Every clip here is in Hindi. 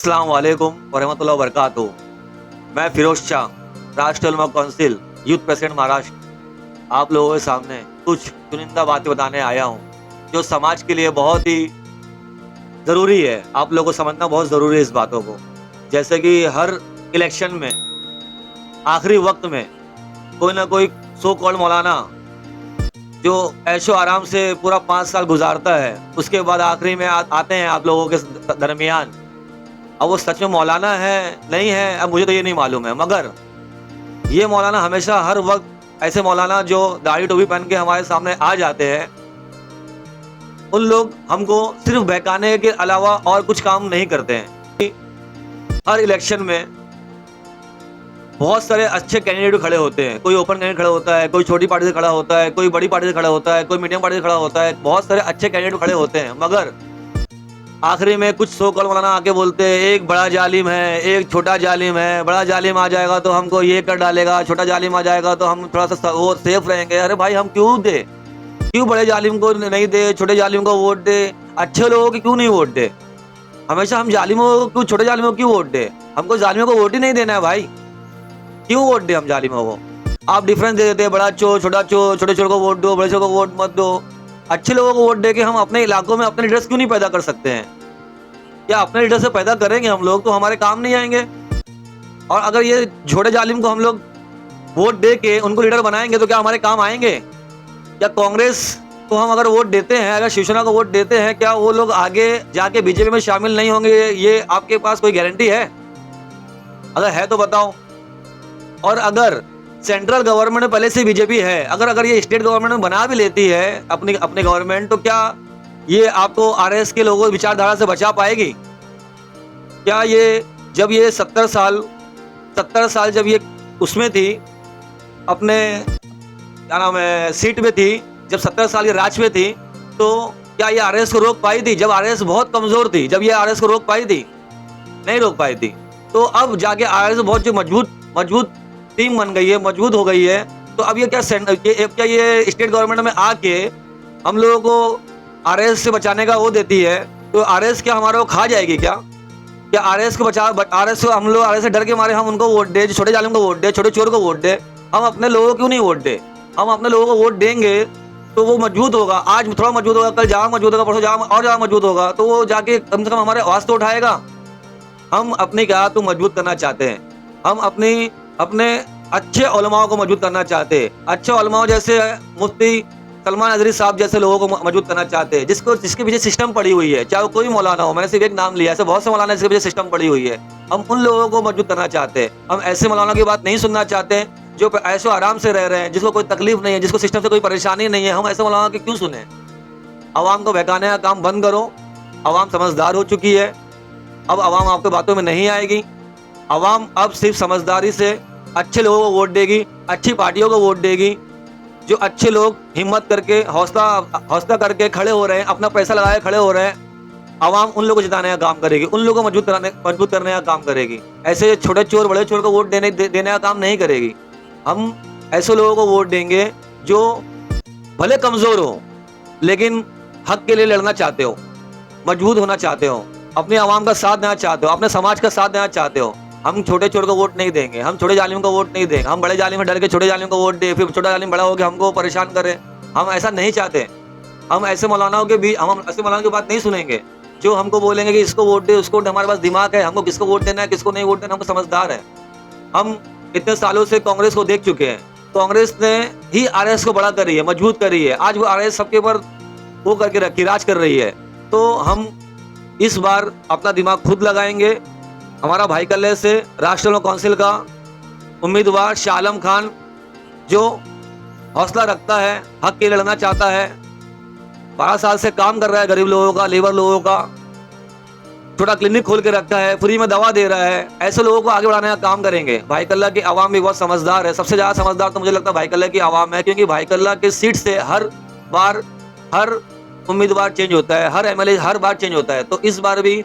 अस्सलाम वालेकुम वरहमतुल्लाहि वबरकातुहू। मैं फिरोज शाह, राष्ट्रीय उलमा काउंसिल यूथ प्रेसिडेंट महाराष्ट्र, आप लोगों के सामने कुछ चुनिंदा बातें बताने आया हूँ, जो समाज के लिए बहुत ही ज़रूरी है। आप लोगों को समझना बहुत ज़रूरी है इस बातों को। जैसे कि हर इलेक्शन में आखिरी वक्त में कोई ना कोई सो कॉल्ड मौलाना जो ऐशो आराम से पूरा 5 साल गुजारता है, उसके बाद आखिरी में आते हैं आप लोगों के दरमियान। अब वो सच में मौलाना है नहीं है, अब मुझे तो ये नहीं मालूम है, मगर ये मौलाना हमेशा हर वक्त ऐसे मौलाना जो दाढ़ी टोपी पहन के हमारे सामने आ जाते हैं, उन लोग हमको सिर्फ बहकाने के अलावा और कुछ काम नहीं करते हैं। हर इलेक्शन में बहुत सारे अच्छे कैंडिडेट खड़े होते हैं। कोई ओपन कैंडिडेट खड़ा होता है, कोई छोटी पार्टी से खड़ा होता है, कोई बड़ी पार्टी से खड़ा होता है, कोई मीडियम पार्टी से खड़ा होता है। बहुत सारे अच्छे कैंडिडेट खड़े होते हैं, मगर आखिरी में कुछ सो कॉल्ड मौलाना आके बोलते हैं एक बड़ा जालिम है, एक छोटा जालिम है। बड़ा जालिम आ जाएगा तो हमको ये कर डालेगा, छोटा जालिम आ जाएगा तो हम थोड़ा सा वो सेफ रहेंगे। अरे भाई, हम क्यों दे? क्यों बड़े जालिम को नहीं दे, छोटे जालिम को वोट दे? अच्छे लोगों की क्यों नहीं वोट दे? हमेशा हम जालिमों को, छोटे जालिमों को क्यों वोट दे? हमको जालिमों को वोट ही नहीं देना है भाई। क्यों वोट दे हम जालिमों को? आप डिफरेंस दे देते हैं, बड़ा चोर, छोटा चोर, छोटे चोर को वोट दो, बड़े चोर को वोट मत दो। अच्छे लोगों को वोट दे के हम अपने इलाकों में अपने लीडर्स क्यों नहीं पैदा कर सकते हैं? क्या अपने लीडर से पैदा करेंगे हम लोग तो हमारे काम नहीं आएंगे? और अगर ये छोटे जालिम को हम लोग वोट दे के उनको लीडर बनाएंगे तो क्या हमारे काम आएंगे? क्या कांग्रेस को हम अगर वोट देते हैं, अगर शिवसेना को वोट देते हैं, क्या वो लोग आगे जाके बीजेपी में शामिल नहीं होंगे? ये आपके पास कोई गारंटी है? अगर है तो बताओ। और अगर सेंट्रल गवर्नमेंट में पहले से बीजेपी है, अगर ये स्टेट गवर्नमेंट में बना भी लेती है अपनी गवर्नमेंट, तो क्या ये आपको आरएस के लोगों की विचारधारा से बचा पाएगी? क्या ये जब ये 70 साल जब ये उसमें थी, अपने क्या नाम है, सीट में थी, जब 70 साल ये राज में थी, तो क्या ये आरएस को रोक पाई थी? जब आरएस बहुत कमजोर थी, जब ये आरएस को रोक पाई थी? नहीं रोक पाई थी। तो अब जाके आरएस बहुत जो मजबूत टीम बन गई है, मजबूत हो गई है। तो अब ये क्या ये स्टेट गवर्नमेंट में आके हम लोगों को आरएस से बचाने का वो देती है, तो आरएस क्या हमारा को खा जाएगी क्या आरएस को हम लोग आरएस से डर के मारे हम उनको वोट दे, छोटे जालिम को वोट दे, छोटे चोर को वोट दे? हम अपने लोगों को क्यों नहीं वोट दे? हम अपने लोगों को वोट देंगे तो वो मजबूत होगा। आज थोड़ा मजबूत होगा, कल ज़्यादा मजबूत होगा, परसों और ज़्यादा मजबूत होगा, तो वो जाके कम से कम हमारे आवाज़ तो उठाएगा। हम अपनी क्या तो मजबूत करना चाहते हैं। हम अपने अच्छे उलमाओं को मजबूत करना चाहते हैं। अच्छे उलमाओं जैसे मुफ्ती सलमान अजहरी साहब जैसे लोगों को मजबूत करना चाहते हैं, जिसके पीछे सिस्टम पड़ी हुई है, चाहे वो कोई मौलाना हो। मैंने सिर्फ एक नाम लिया, ऐसे बहुत से मौलाना जिसके पीछे सिस्टम पड़ी हुई है। हम उन लोगों को मजबूत करना चाहते हैं। हम ऐसे मौलाना की बात नहीं सुनना चाहते जो ऐशो आराम से रह रहे हैं, जिसको कोई तकलीफ नहीं है, जिसको सिस्टम से कोई परेशानी नहीं है। हम ऐसे मौलाना की क्यों सुने? आवाम को बहकाने का काम बंद करो। आवाम समझदार हो चुकी है, अब आवाम आपकी बातों में नहीं आएगी। आवाम अब सिर्फ समझदारी से अच्छे लोगों को वोट देगी, अच्छी पार्टियों को वोट देगी। जो अच्छे लोग हिम्मत करके हौसला करके खड़े हो रहे हैं, अपना पैसा लगाए खड़े हो रहे हैं, आवाम उन लोगों को जिताने का काम करेगी, उन लोगों को मजबूत करने का काम करेगी। ऐसे छोटे चोर बड़े चोर को वोट देने का काम नहीं करेगी। हम ऐसे लोगों को वोट देंगे जो भले कमजोर हो, लेकिन हक के लिए लड़ना चाहते हो, मजबूत होना चाहते हो, अपनी आवाम का साथ देना चाहते हो, अपने समाज का साथ देना चाहते हो। हम छोटे चोर को वोट नहीं देंगे, हम छोटे जालिम को वोट नहीं देंगे। हम बड़े जालिम में डर के छोटे जालिम को वोट दे, फिर छोटा जालिम बड़ा होकर हमको परेशान करे। हम ऐसा नहीं चाहते। हम ऐसे मौलानाओं की बात नहीं सुनेंगे जो हमको बोलेंगे कि इसको वोट दे, उसको वोट दे। हमारे पास दिमाग है, हमको किसको वोट देना है, किसको नहीं वोट देना, हमको समझदार है। हम इतने सालों से कांग्रेस को देख चुके हैं। कांग्रेस ने ही आरएस को बड़ा करी है, मजबूत करी है। आज वो आरएस सबके ऊपर वो करके रखी, राज कर रही है। तो हम इस बार अपना दिमाग खुद लगाएंगे। हमारा भाई कल्ले से राष्ट्रीय उलमा काउंसिल का उम्मीदवार शाह आलम खान, जो हौसला रखता है, हक के लिए लड़ना चाहता है, 12 साल से काम कर रहा है गरीब लोगों का, लेबर लोगों का, छोटा क्लिनिक खोल के रखा है, फ्री में दवा दे रहा है। ऐसे लोगों को आगे बढ़ाने का काम करेंगे। भाई कल्ला की आवाम भी बहुत समझदार है। सबसे ज़्यादा समझदार तो मुझे लगता है भाई कल्ला की आवाम है, क्योंकि भाई कल्ला की सीट से हर बार हर उम्मीदवार चेंज होता है, हर एमएलए हर बार चेंज होता है। तो इस बार भी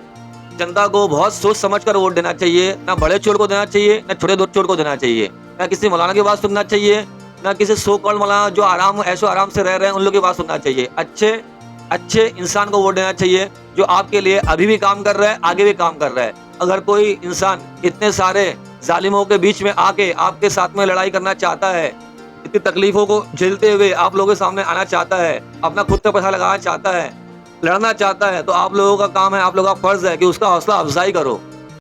जनता को बहुत सोच समझ कर वोट देना चाहिए। ना बड़े चोर को देना चाहिए, ना छोटे चोर को देना चाहिए, ना किसी मौलाना की बात सुनना चाहिए, ना किसी सो कॉल्ड मौलाना जो ऐशो आराम से रह रहे हैं उन लोगों की बात सुनना चाहिए। अच्छे इंसान को वोट देना चाहिए जो आपके लिए अभी भी काम कर रहा है, आगे भी काम कर रहा है। अगर कोई इंसान इतने सारे जालिमों के बीच में आके आपके साथ में लड़ाई करना चाहता है, इतनी तकलीफों को झेलते हुए आप लोगों के सामने आना चाहता है, अपना खुद का पैसा लगाना चाहता है, लड़ना चाहता है, तो आप लोगों का काम है, आप लोगों का फर्ज है कि उसका हौसला अफजाई करो।